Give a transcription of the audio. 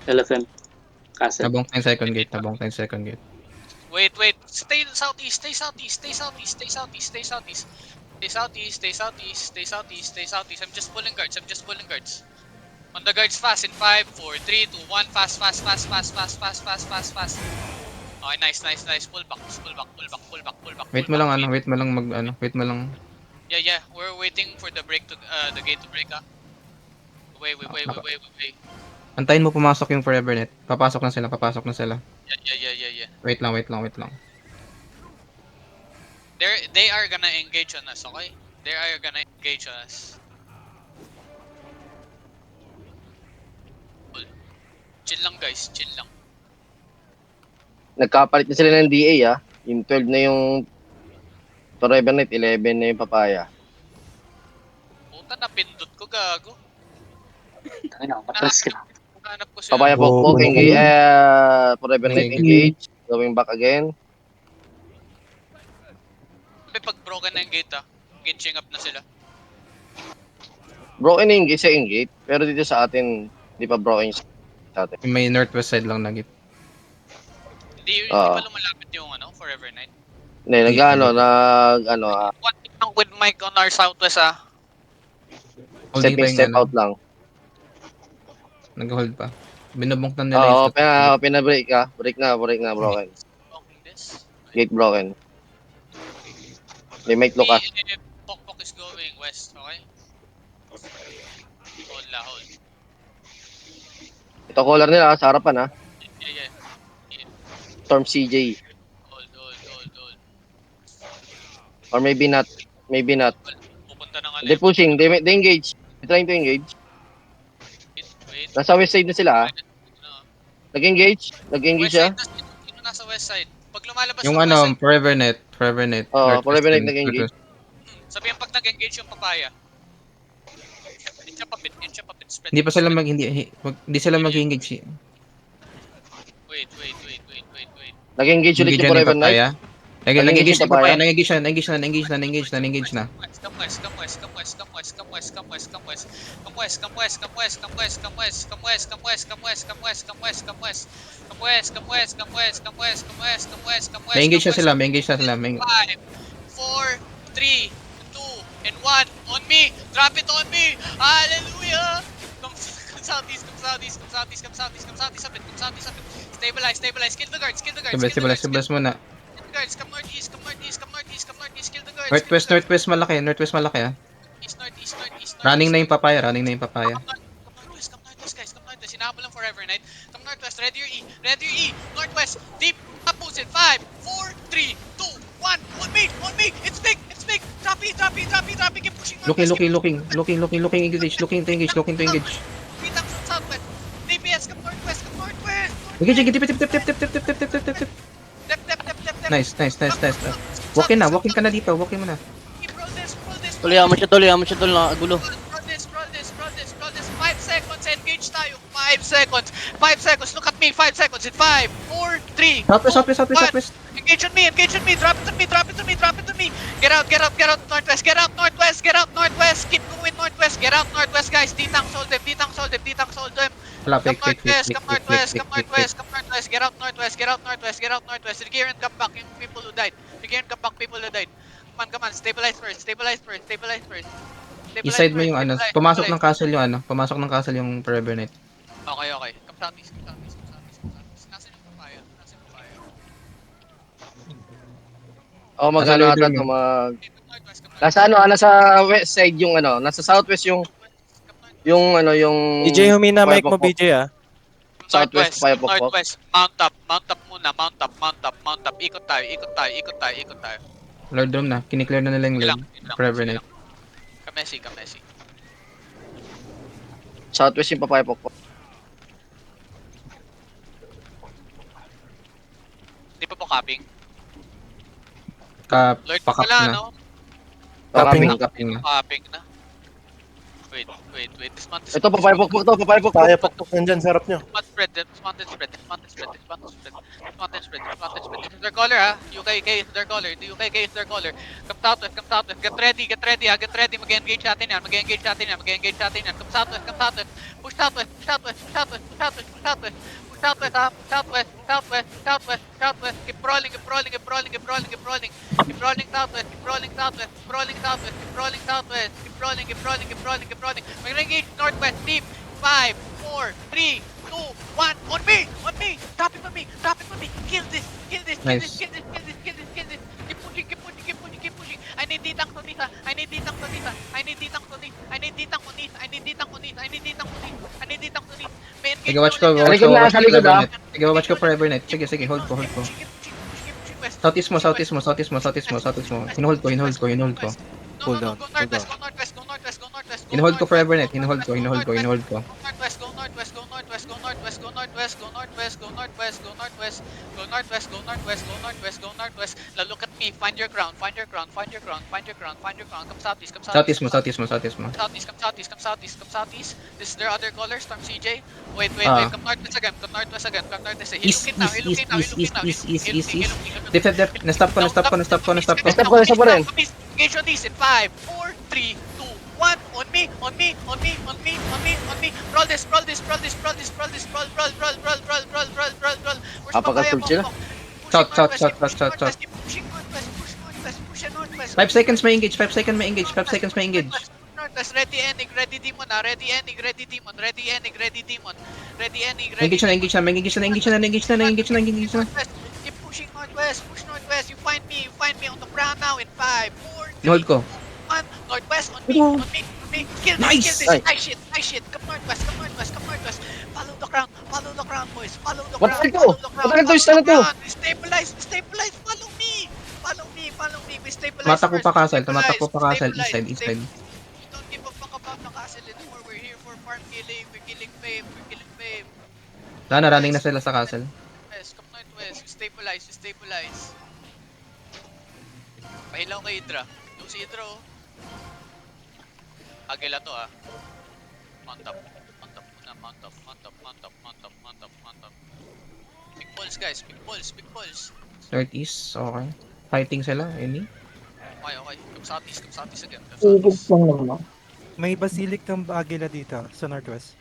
LFM. Castle. Nabong tayong second gate, nabong tayong second gate. Wait. Stay southeast, stay southeast, stay southeast, stay southeast, stay southeast. Stay southeast, stay southeast, stay southeast, stay southeast. I'm just pulling guards, I'm just pulling guards. On the guards fast in 5, 4, 3, 2, 1. Fast. Okay, nice. Pull back. Wait mo lang wait mo lang wait mo lang. Yeah. We're waiting for the break to the gate to break. Wait. Antayin mo pumasok yung Forever Net. Papasok na sila. Yeah. Wait lang. They are gonna engage on us, okay? They are gonna engage on us. Chill lang guys, chill lang. Nagkapalit na sila ng DA Yung 12 na yung Forever Night, 11 na yung Papaya. Puta, napindot ko, gago. Tangina, matras ka. Hanap ko siya. Papaya Pokpok, engage, Forever Night, engage. Going back again. Sabi pag broken na yung gate Gitching up na sila. Broken na yung gate sa engage. Pero dito sa atin, di pa broken sa atin. May northwest side lang na gate. Hindi pa lumalapit yung Forever Night. Hindi, One lang with Mike on our southwest Holding step in, step out lang. Nag-hold pa. Binubunk na nila Oo, pinabreak ka. Break na, broken. Blocking this. Gate broken. May Mike Lucas. Pokpok is going west, okay? Hold. Ito caller nila, sa harapan Yeah. Storm CJ. Hold. Or maybe not. Pupunta na nga They pushing, they engage. They're trying to engage. Wait. Nasa west side na sila Nag-engage West siya. side na sino nasa west side. Pag lumalabas yung ng west side, Forever Net. Oo, Forever Net nag-engage. sabihin pag nag-engage yung papaya. Hindi siya papit. Spread. Hindi pa sila hindi sila mag-engage. Wait. Nag-engage ulit yung Forever Night. Nag-engage yung papaya. na. Come west. Come west. Na-engage na sila. 5, 4, 3, 2, and 1. On me. Drop it on me. Hallelujah. Come southeast. Stabilize. Kill the guards. Stabilize muna. Guards, come northeast, kill the guards. Northwest malaki East, northeast. Running na yung papaya. Come northwest, guys, come northwest. Hinabol ng Forever Night. Come northwest, ready your E. Northwest, deep, opposite. 5, 4, 3, 2, 1. On me, it's big. Drop it, keep pushing northwest. Looking to engage. Pitang southwest. DPS, come northwest. Engage. Tip. Nice. Walking ka na dito. Walking mo na. Roll this. Tuloy mo siya tol na gulo. Roll this. 5 seconds, engage tayo. 5 seconds. Look at me. 5 seconds. In 5, 4, 3, Southwest. Engage on me. Drop it to me. Get out. Northwest. Get out northwest. Keep going northwest. Get out northwest, guys. Ditang sold them. Wala, Come pick. northwest. Get out northwest. Regear and come back yung people who died. Come on. Stabilize first. East side mo yung pumasok ng castle yung Forever Night. Okay. Come southeast. Nasaan yung papaya? Magkano ata ito nasa west side yung nasa southwest yung BJ, humina mic mo BJ Southwest, Papaya Pokpok. Northwest. Mount up muna. Mount up. Ikot tayo. Lord Dome na. Kiniklear na nila yung Yun lane. lang. Forever Night. Kamesi. Southwest yung Papaya Pokpok. Hindi pa po capping. Lord Pakap pala, na. no? Capping na. Capping na. Wait. Dismount. Ito, Papaya Pokpok to. Kaya pakpok nandyan sa harap nyo. Dismounted spread. This is their caller, ha? UKK is their caller. Come southwest. Get ready. Mag-engage natin yan. Come southwest. Push southwest. southwest. Push southwest, southwest, southwest, southwest, southwest. Keep rolling, keep rolling, keep rolling, keep rolling, keep rolling. Keep rolling southwest, keep rolling southwest, keep rolling southwest, keep rolling southwest. Keep rolling, keep rolling, keep rolling, keep rolling. We're gonna engage northwest, deep. 5, 4, 3, 2, 1. On me! On me! Drop it on me! Drop it on me! Kill this! Kill this! Kill Nice. this! Kill this! Kill this! Kill this! Kill this! Keep pushing! Keep pushing! Keep pushing! Keep pushing! I need D-Tank to Nisa! I need D-Tank to Nisa! I need D-Tank to Nisa! I need D-Tank to Nisa! I need D-Tank to Nisa! I need D-Tank to Nisa! I need D-Tank to Nisa! May engage Sige, watch ko, ulit yan. watch ko, Likod na, watch sa ko likod, forever ah. net. Sige, watch ko forever net. Sige, sige, hold ko, hold ko. Keep pushing west. Southeast mo, southeast mo, southeast mo, southeast mo, southeast mo. Hinuhold ko, hinuhold ko, hinuhold ko. No, Cool no, no, down, go cool northwest, down. go northwest, go northwest, go northwest, go Hinuhold ko northwest, forever go net, hinuhold ko, hinuhold ko, hinuhold ko. Go northwest, go northwest, go northwest, go northwest, go northwest, go northwest, go northwest, go northwest, go northwest, go northwest, go northwest, go northwest. Now look at me, find your ground, find your ground, find your ground, find your ground, find your ground. Come southeast, come southeast. Southeast mo, southeast mo, southeast mo. Southeast, come southeast, come southeast, come southeast. This is their other color, Storm CJ. Wait, wait, Ah. wait, come northwest again, come northwest again, come northwest. East, Hilungin now, east, hilungin now, east, hilungin east, now, east, east, hilungin, east, hilungin, east. hilungin. Dip, dip, dip. Na-stop ko, na-stop ko, na-stop ko, na-stop ko. Stop ko, stop ko rin. Engage on this in 5, 4, 3, 2, 1. On me, on me, on me, on me, on me, on me. Roll this, roll this, roll this, roll this, roll this, roll, roll, roll, roll, roll, roll, roll, roll, roll. Where's Apaka-sulk Papaya sila. Bongbong? Pushing South, south, northwest, south, keep pushing south, south, northwest, keep pushing northwest, push northwest, push northwest. 5 seconds may engage, 5 seconds may engage, 5 seconds may engage. Northwest, ready Enig, ready Demon na, ready Enig, ready Demon, ready Enig, ready Demon, ready Enig, ready Engage na, engage na, may engage na, engage na, engage na, engage na, engage na. Northwest, keep pushing northwest, push northwest. You find me on the ground now in 5, 4, 3, Hold ko. 1. Northwest, on me, on me, on me. Kill this, Nice! kill this. Nice. Nice shit, nice shit. Come northwest, come northwest, come northwest. Follow the ground, boys. Follow the What ground, to? follow the ground. What to? Follow Start the to? ground. Stabilize, stabilize. Follow me. Follow me, follow me. We stabilize Tumatakbo first. pa castle, Stabilize, tumatakbo pa castle, east stabilize, side, east side. We don't give a fuck about the castle anymore. We're here for farm killing. We're killing fame. We're killing fame. Wala na, running na sila sa castle. West, come northwest. We stabilize, we stabilize. Pahilaw kay Hydra. Yung si Hydra, oh. Agila to, ah. Mount up. Mount up muna. Mount up, mount up, mount up, mount up, mount up, mount up. Big balls, guys. Big balls, big balls. Northeast, okay. Fighting sila, any? Okay, okay. Come southeast again. Come southeast. May basilic ng Agila dito sa northwest.